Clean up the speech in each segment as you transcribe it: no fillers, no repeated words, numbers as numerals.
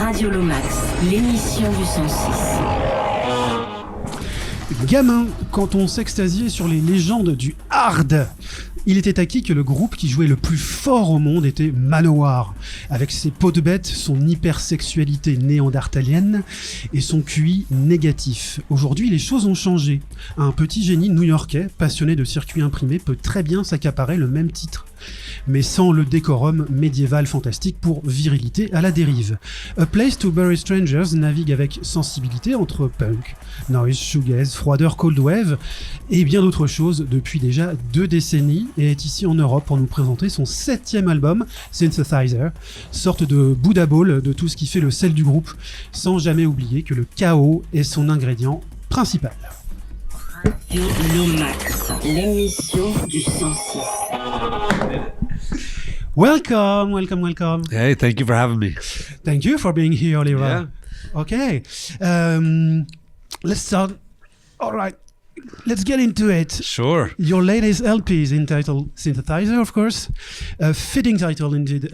Radio Lomax, l'émission du 106. Gamin, quand on s'extasiait sur les légendes du hard, il était acquis que le groupe qui jouait le plus fort au monde était Manowar, avec ses peaux de bête, son hypersexualité néandertalienne et son QI négatif. Aujourd'hui, les choses ont changé. Un petit génie new-yorkais, passionné de circuits imprimés, peut très bien s'accaparer le même titre, mais sans le décorum médiéval fantastique pour virilité à la dérive. A Place to Bury Strangers navigue avec sensibilité entre punk, noise, shoegaze, froideur cold wave et bien d'autres choses depuis déjà 2 décennies et est ici en Europe pour nous présenter son 7e album, Synthesizer, sorte de Buddha Ball de tout ce qui fait le sel du groupe, sans jamais oublier que le chaos est son ingrédient principal. Radio Lomax, l'émission du 106. Welcome. Hey, thank you for having me. Thank you for being here, Oliver. Yeah. Okay, let's start. All right, let's get into it. Sure. Your latest LP is entitled Synthesizer, of course. A fitting title indeed,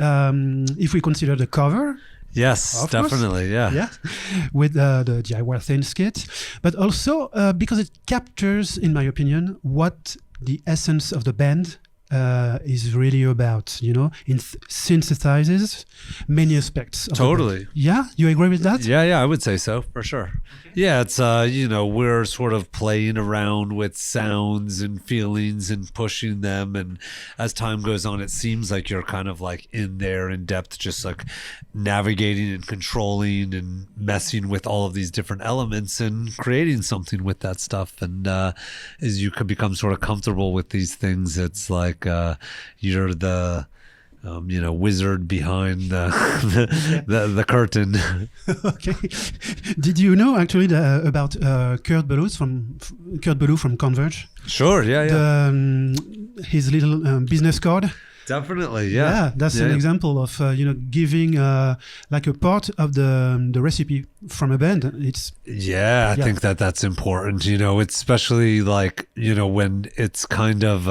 if we consider the cover. Yes, Of definitely. course. Yeah. With the DIY thin skit, but also because it captures, in my opinion, what the essence of the band is really about, you know, synthesizes many aspects of Totally. the band. Yeah, you agree with that? Yeah, I would say so, for sure. Yeah, it's, we're sort of playing around with sounds and feelings and pushing them. And as time goes on, it seems like you're kind of like in there in depth, just like navigating and controlling and messing with all of these different elements and creating something with that stuff. And as you could become sort of comfortable with these things, it's like you're the wizard behind the curtain. Okay. Did you know actually about Kurt Ballou from Converge? Sure. Yeah. His little business card. Definitely. Yeah. That's an example of giving like a part of the recipe from a band. It's I think that's important. It's especially like when it's kind of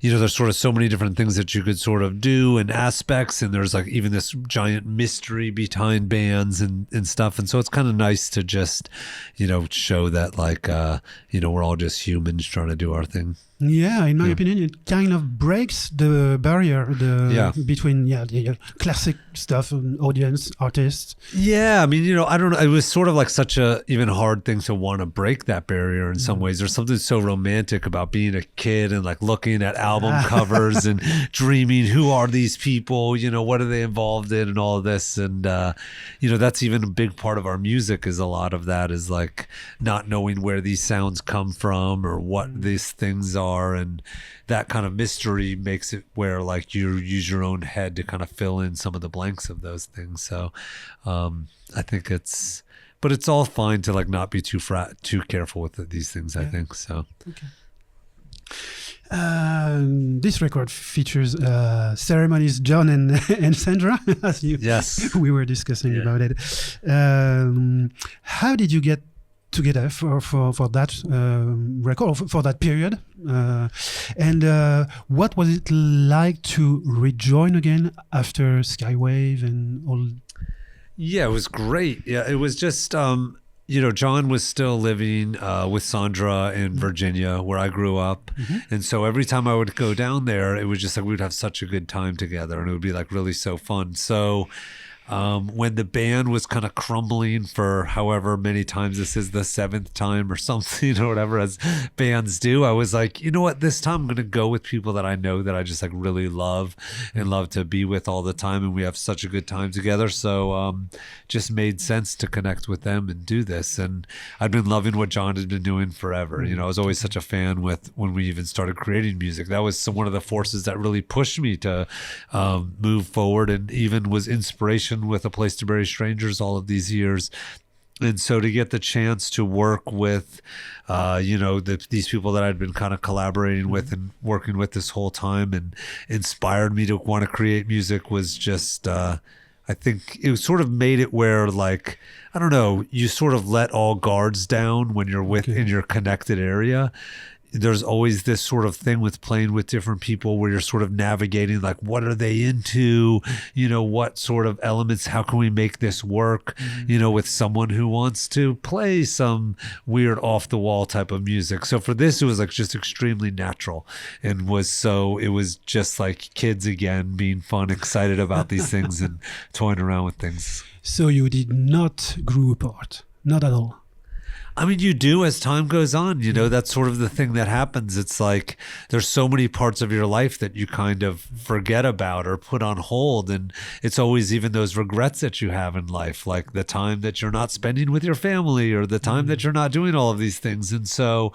there's sort of so many different things that you could sort of do and aspects, and there's like even this giant mystery behind bands and stuff, and so it's kind of nice to just show that like we're all just humans trying to do our thing. Yeah, in my opinion, it kind of breaks the barrier between the classic stuff and audience, artists. Yeah, I mean, I don't know. It was sort of like such a even hard thing to want to break that barrier in some ways. There's something so romantic about being a kid and like looking at album covers and dreaming, who are these people? What are they involved in and all of this? And, that's even a big part of our music is a lot of that is like not knowing where these sounds come from or what these things are. And that kind of mystery makes it where like you use your own head to kind of fill in some of the blanks of those things. So I think it's all fine to like not be too careful with these things. I think so. Okay. This record features ceremonies John and Sandra, as we were discussing about it. How did you get together for that record, for that period, and what was it like to rejoin again after Skywave and all? Yeah, it was great. Yeah, it was just John was still living with Sandra in Virginia, where I grew up. And so every time I would go down there, it was just like we would have such a good time together, and it would be like really so fun. So when the band was kind of crumbling for however many times, this is the 7th time or something or whatever, as bands do, I was like, you know what, this time I'm going to go with people that I know that I just like really love and love to be with all the time, and we have such a good time together. So just made sense to connect with them and do this. And I'd been loving what John had been doing forever. I was always such a fan when we even started creating music. That was one of the forces that really pushed me to move forward, and even was inspiration with A Place to Bury Strangers all of these years. And so to get the chance to work with, these people that I'd been kind of collaborating with and working with this whole time and inspired me to want to create music was just, I think it sort of made it where like, I don't know, you sort of let all guards down when you're in your connected area. there's always this sort of thing with playing with different people where you're sort of navigating, like, what are they into? What sort of elements, how can we make this work, with someone who wants to play some weird off the wall type of music. So for this, it was like just extremely natural, and it was just like kids again, being fun, excited about these things and toying around with things. So you did not grow apart, not at all. I mean, you do as time goes on, that's sort of the thing that happens. It's like there's so many parts of your life that you kind of forget about or put on hold. And it's always even those regrets that you have in life, like the time that you're not spending with your family or the time that you're not doing all of these things. And so,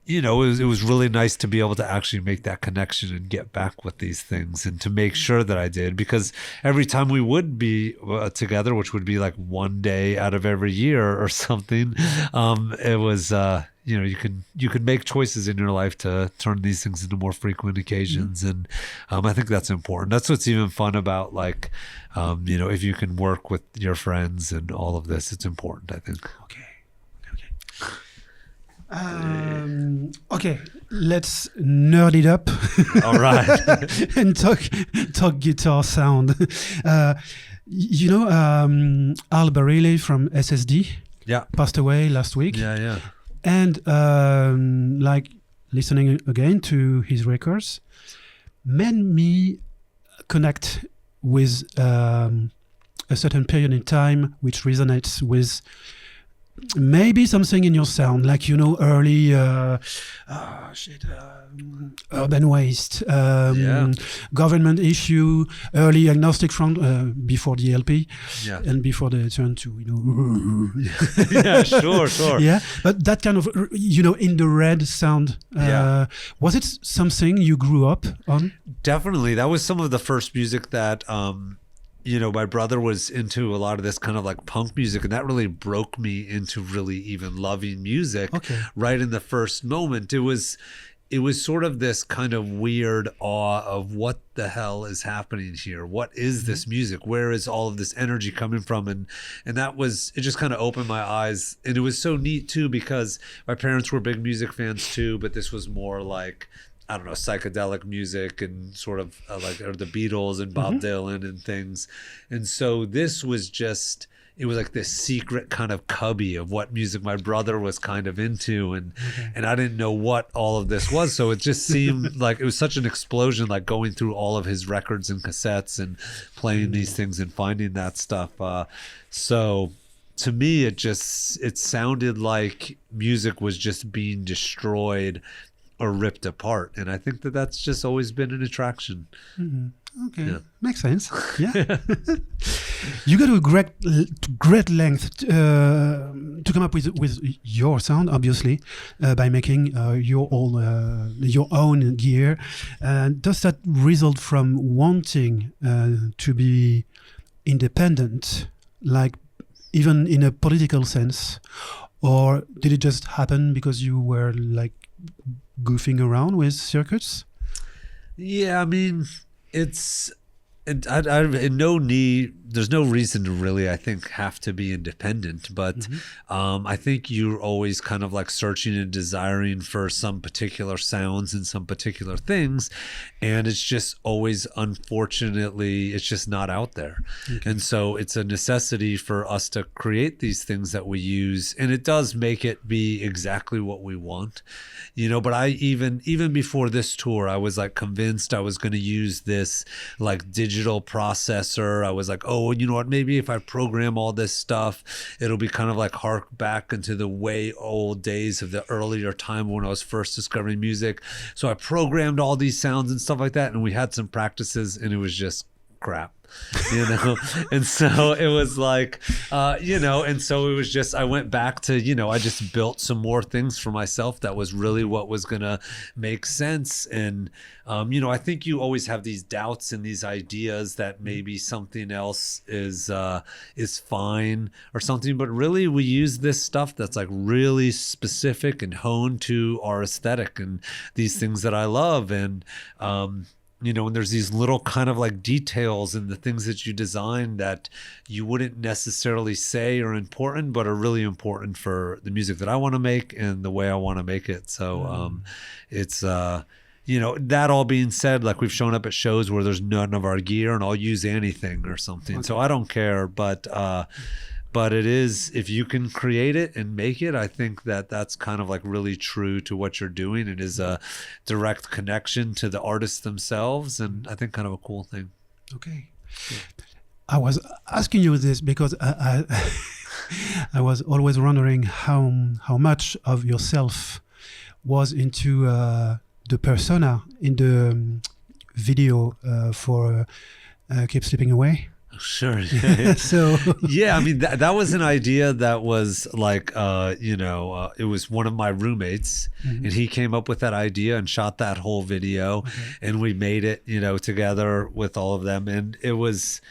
it was really nice to be able to actually make that connection and get back with these things and to make sure that I did, because every time we would be together, which would be like one day out of every year or something, it was, you could make choices in your life to turn these things into more frequent occasions. And I think that's important. That's what's even fun about, like, if you can work with your friends and all of this, it's important, I think. Okay, let's nerd it up. All right. And talk guitar sound. Al Bariley from SSD passed away last week. Yeah. And like listening again to his records made me connect with a certain period in time which resonates with maybe something in your sound, like, early urban waste, government issue, early agnostic front, before the LP, and before they turned to, yeah, sure. Yeah, but that kind of, in the red sound, was it something you grew up on? Definitely. That was some of the first music that, my brother was into a lot of this kind of like punk music, and that really broke me into really even loving music right in the first moment. It was sort of this kind of weird awe of what the hell is happening here? What is this music? Where is all of this energy coming from? And it just kind of opened my eyes. And it was so neat too, because my parents were big music fans too, but this was more like, I don't know, psychedelic music and sort of or the Beatles and Bob Dylan and things. And so this was just, it was like this secret kind of cubby of what music my brother was kind of into. And I didn't know what all of this was. So it just seemed like it was such an explosion, like going through all of his records and cassettes and playing these things and finding that stuff. So to me, it sounded like music was just being destroyed or ripped apart, and I think that's just always been an attraction. Okay, makes sense. Yeah. You go to a great length to come up with your sound, obviously, by making your own gear. Does that result from wanting to be independent, like even in a political sense, or did it just happen because you were like goofing around with circuits? Yeah, I mean, there's no reason to really, I think, have to be independent, but I think you're always kind of like searching and desiring for some particular sounds and some particular things, and it's just always, unfortunately, it's just not out there. And so it's a necessity for us to create these things that we use, and it does make it be exactly what we want, but I even before this tour, I was like convinced I was going to use this like digital processor. I was like, oh, you know what, maybe if I program all this stuff, it'll be kind of like hark back into the way old days of the earlier time when I was first discovering music. So I programmed all these sounds and stuff like that, and we had some practices, and it was just crap. And so it was like, and so it was just, I went back to, I just built some more things for myself that was really what was going to make sense. And, I think you always have these doubts and these ideas that maybe something else is fine or something, but really we use this stuff that's like really specific and honed to our aesthetic and these things that I love. And, and there's these little kind of like details in the things that you design that you wouldn't necessarily say are important, but are really important for the music that I want to make and the way I want to make it. So it's that all being said, like we've shown up at shows where there's none of our gear and I'll use anything or something. Okay. So I don't care, but it is, if you can create it and make it, I think that that's kind of like really true to what you're doing. It is a direct connection to the artists themselves, and I think kind of a cool thing. Okay. Yeah. I was asking you this because I was always wondering how much of yourself was into the persona in the video for Keep Slipping Away. Sure. So yeah, I mean that was an idea that was like it was one of my roommates, and he came up with that idea and shot that whole video, and we made it together with all of them, and it was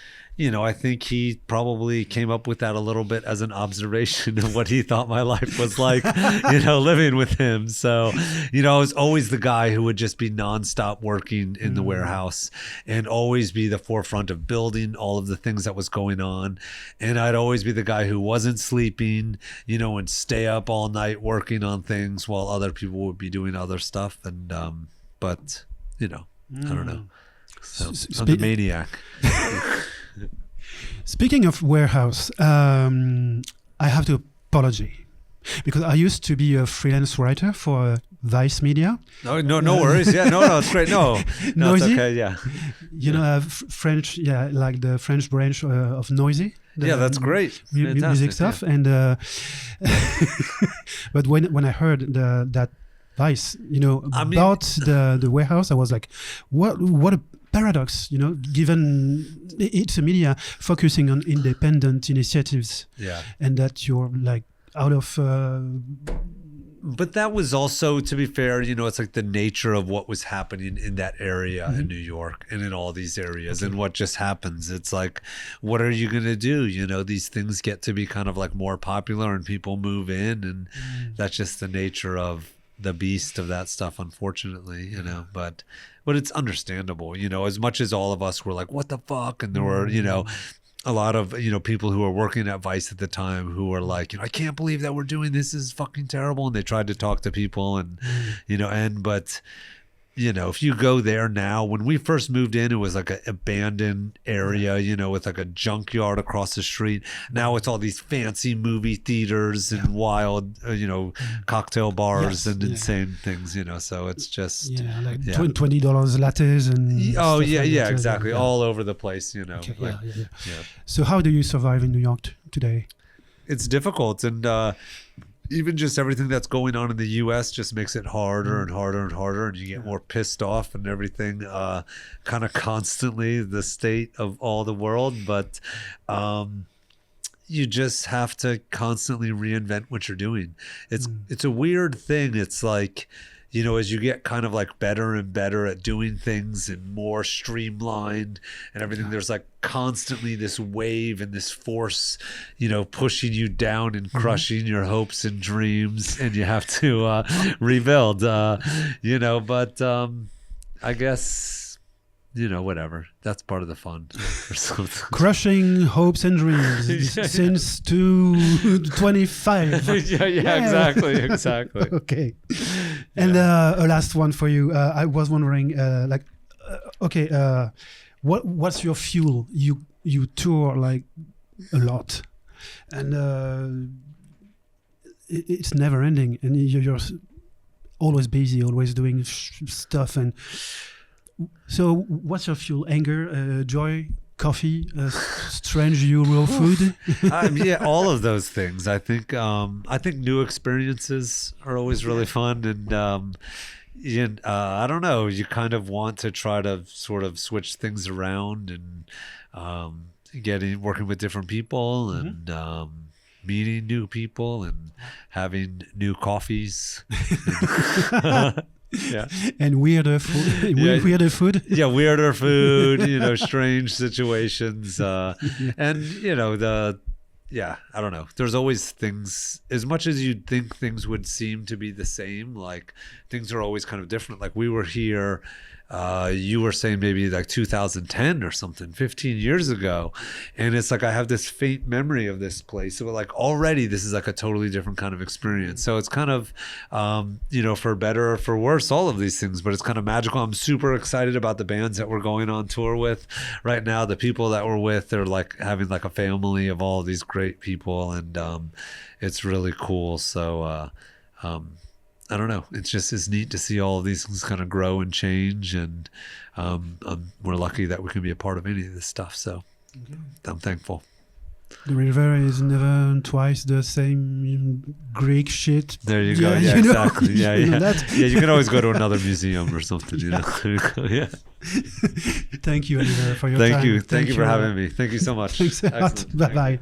I think he probably came up with that a little bit as an observation of what he thought my life was like, living with him. So, I was always the guy who would just be nonstop working in the warehouse and always be the forefront of building all of the things that was going on. And I'd always be the guy who wasn't sleeping, and stay up all night working on things while other people would be doing other stuff. And, but, I don't know. So I'm the maniac. Speaking of warehouse, I have to apology because I used to be a freelance writer for Vice Media. No worries. Yeah, no, it's great. No, Noisy? It's okay. Yeah, French, like the French branch of Noisy. That's great. Music stuff, and but when I heard that Vice, about the warehouse, I was like, what a paradox, given it's a media focusing on independent initiatives, and that you're like out of but that was also, to be fair, it's like the nature of what was happening in that area in New York and in all these areas, and what just happens. It's like, what are you going to do? These things get to be kind of like more popular and people move in, and that's just the nature of the beast of that stuff, unfortunately, but it's understandable, as much as all of us were like, what the fuck? And there were, a lot of, people who were working at Vice at the time who were like, I can't believe that we're doing this. This is fucking terrible. And they tried to talk to people and, but if you go there now, when we first moved in, it was like an abandoned area, with like a junkyard across the street. Now it's all these fancy movie theaters and wild, cocktail bars and insane things, so it's just like $20 lattes and exactly, all over the place, Okay, So how do you survive in New York today? It's difficult, and even just everything that's going on in the U.S. just makes it harder and harder and harder, and you get more pissed off and everything, kind of constantly, the state of all the world. But you just have to constantly reinvent what you're doing. It's a weird thing. It's like, as you get kind of like better and better at doing things and more streamlined and everything, there's like constantly this wave and this force, pushing you down and crushing your hopes and dreams, and you have to rebuild, but I guess, whatever. That's part of the fun or something. Crushing hopes and dreams since 2025. Exactly. Okay. And a last one for you. I was wondering, what's your fuel? You tour like a lot, and it's never ending, and you're always busy, always doing stuff. And so, what's your fuel? Anger, joy, coffee, strange Euro food? All of those things. I think new experiences are always really fun, and I don't know. You kind of want to try to sort of switch things around, and working with different people, and meeting new people, and having new coffees. And weirder food. Weirder food. Weirder food. Strange situations, and I don't know. There's always things. As much as you'd think things would seem to be the same, like things are always kind of different. Like we were here you were saying maybe like 2010 or something, 15 years ago. And it's like I have this faint memory of this place. So like already this is like a totally different kind of experience. So it's kind of, for better or for worse, all of these things, but it's kind of magical. I'm super excited about the bands that we're going on tour with right now. The people that we're with, they're like having like a family of all these great people, and it's really cool. So I don't know. It's neat to see all of these things kind of grow and change, and we're lucky that we can be a part of any of this stuff. So I'm thankful. The river is never twice the same Greek shit. There you go. Yeah, exactly. Yeah, you know yeah. that? Yeah, you can always go to another museum or something. You know. There you go. Yeah. Thank you, Oliver, for your time. Thank you for having me. Thank you so much. Thanks a lot. Excellent. Bye Thank bye. you.